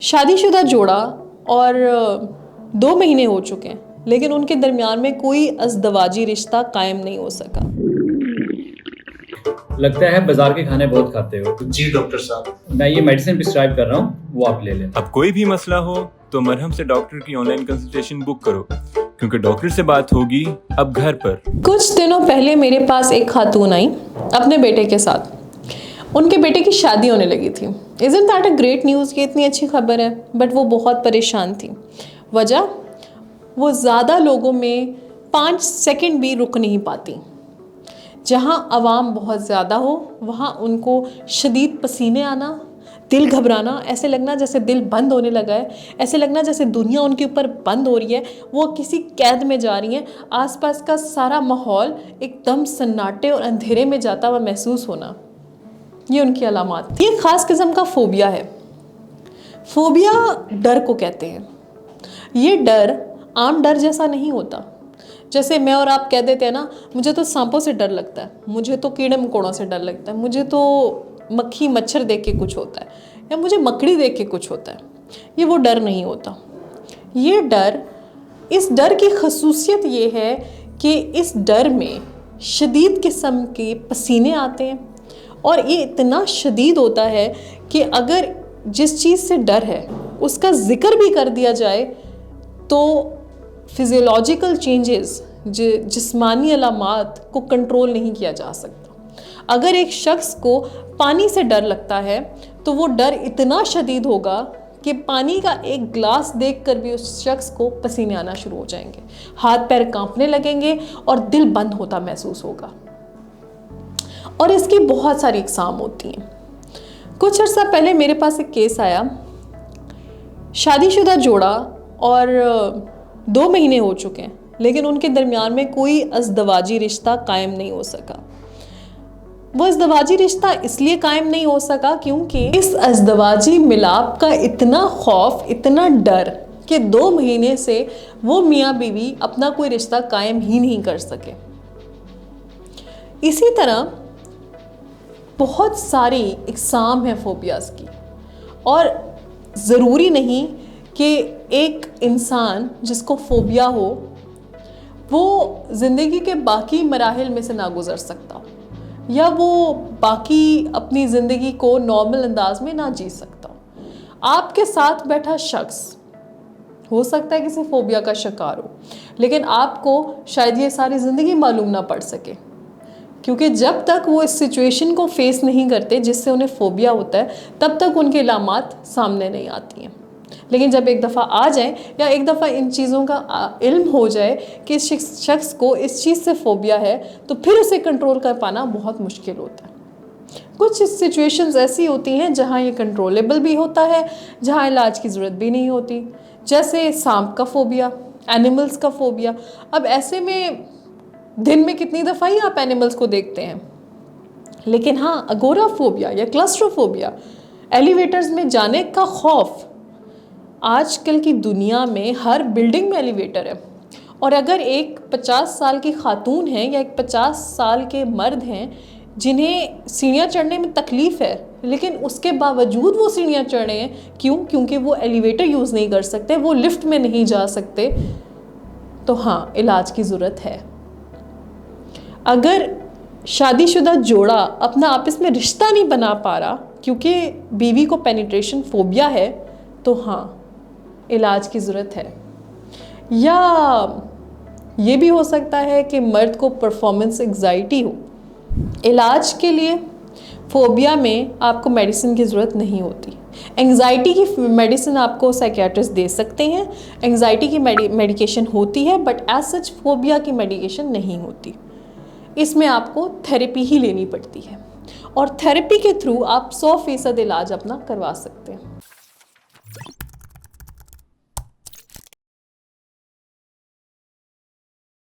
शादीशुदा जोड़ा और 2 महीने हो चुके हैं लेकिन उनके दरमियान में कोई अज़दवाजी रिश्ता कायम नहीं हो सका। लगता है बाजार के खाने बहुत खाते हो। जी डॉक्टर साहब, मैं ये मेडिसिन प्रिस्क्राइब कर रहा हूँ, वो आप ले लें। अब कोई भी मसला हो तो मरहम से डॉक्टर की ऑनलाइन कंसल्टेशन बुक करो, क्योंकि डॉक्टर से बात होगी अब घर पर। कुछ दिनों पहले मेरे पास एक खातून आई अपने बेटे के साथ। उनके बेटे की शादी होने लगी थी। Isn't that a great news, ये इतनी अच्छी खबर है, बट वो बहुत परेशान थी। वजह, वो ज़्यादा लोगों में 5 सेकंड भी रुक नहीं पाती। जहाँ आवाम बहुत ज़्यादा हो वहाँ उनको शदीद पसीने आना, दिल घबराना, ऐसे लगना जैसे दिल बंद होने लगा है, ऐसे लगना जैसे दुनिया उनके ऊपर बंद हो रही है, वो किसी कैद में जा रही हैं। आसपास का सारा माहौल एकदम सन्नाटे और अंधेरे में जाता हुआ महसूस होना, ये उनकी अलामात थी। ये ख़ास किस्म का फ़ोबिया है। फ़ोबिया डर को कहते हैं। ये डर आम डर जैसा नहीं होता। जैसे मैं और आप कह देते हैं ना, मुझे तो सांपों से डर लगता है, मुझे तो कीड़े मकोड़ों से डर लगता है, मुझे तो मक्खी मच्छर देख के कुछ होता है, या मुझे मकड़ी देख के कुछ होता है। ये वो डर नहीं होता। ये डर, इस डर की खसूसियत ये है कि इस डर में शदीद किस्म के पसीने आते हैं और ये इतना शदीद होता है कि अगर जिस चीज़ से डर है उसका ज़िक्र भी कर दिया जाए तो फिज़ियोलॉजिकल चेंजेस, जिस्मानी अलामात को कंट्रोल नहीं किया जा सकता। अगर एक शख्स को पानी से डर लगता है तो वो डर इतना शदीद होगा कि पानी का एक गिलास देखकर भी उस शख्स को पसीने आना शुरू हो जाएंगे, हाथ पैर कांपने लगेंगे और दिल बंद होता महसूस होगा। और इसकी बहुत सारी इकसाम होती हैं। कुछ अर्सा पहले मेरे पास एक केस आया। शादीशुदा जोड़ा और 2 महीने हो चुके हैं लेकिन उनके दरमियान में कोई अज़दवाजी रिश्ता कायम नहीं हो सका। वो अज़दवाजी रिश्ता इसलिए कायम नहीं हो सका क्योंकि इस अज़दवाजी मिलाप का इतना खौफ, इतना डर कि 2 महीने से वो मियाँ बीवी अपना कोई रिश्ता कायम ही नहीं कर सके। इसी तरह बहुत सारी इकसाम है फ़ोबियाज़ की, और ज़रूरी नहीं कि एक इंसान जिसको फ़ोबिया हो वो ज़िंदगी के बाकी मराहिल में से ना गुज़र सकता हो, या वो बाकी अपनी ज़िंदगी को नॉर्मल अंदाज में ना जी सकता हो। आपके साथ बैठा शख्स हो सकता है किसी फ़ोबिया का शिकार हो, लेकिन आपको शायद ये सारी ज़िंदगी मालूम ना पड़ सके, क्योंकि जब तक वो इस सिचुएशन को फेस नहीं करते जिससे उन्हें फ़ोबिया होता है तब तक उनकी अलामात सामने नहीं आती हैं। लेकिन जब एक दफ़ा आ जाए या एक दफ़ा इन चीज़ों का इल्म हो जाए कि इस शख्स को इस चीज़ से फ़ोबिया है तो फिर उसे कंट्रोल कर पाना बहुत मुश्किल होता है। कुछ सिचुएशंस ऐसी होती हैं जहाँ ये कंट्रोलेबल भी होता है, जहाँ इलाज की ज़रूरत भी नहीं होती, जैसे सांप का फ़ोबिया, एनिमल्स का फ़ोबिया। अब ऐसे में दिन में कितनी दफ़ा ही आप एनिमल्स को देखते हैं, लेकिन हाँ, अगोराफोबिया या क्लस्ट्रोफोबिया, एलिवेटर्स में जाने का खौफ। आजकल की दुनिया में हर बिल्डिंग में एलिवेटर है, और अगर एक 50 साल की खातून है या एक 50 साल के मर्द हैं जिन्हें सीढ़ियाँ चढ़ने में तकलीफ़ है लेकिन उसके बावजूद वो सीढ़ियाँ चढ़ रहे हैं, क्यों? क्योंकि वो एलिवेटर यूज़ नहीं कर सकते, वो लिफ्ट में नहीं जा सकते, तो हाँ, इलाज की ज़रूरत है। अगर शादीशुदा जोड़ा अपना आपस में रिश्ता नहीं बना पा रहा क्योंकि बीवी को पेनिट्रेशन फ़ोबिया है, तो हाँ, इलाज की ज़रूरत है। या ये भी हो सकता है कि मर्द को परफॉर्मेंस एंग्जाइटी हो। इलाज के लिए फ़ोबिया में आपको मेडिसिन की ज़रूरत नहीं होती। एंग्जाइटी की मेडिसिन आपको साइकियाट्रिस्ट दे सकते हैं, एंग्जाइटी की मेडिकेशन होती है, बट एज सच फ़ोबिया की मेडिकेशन नहीं होती। इसमें आपको थेरेपी ही लेनी पड़ती है, और थेरेपी के थ्रू आप 100% इलाज अपना करवा सकते हैं।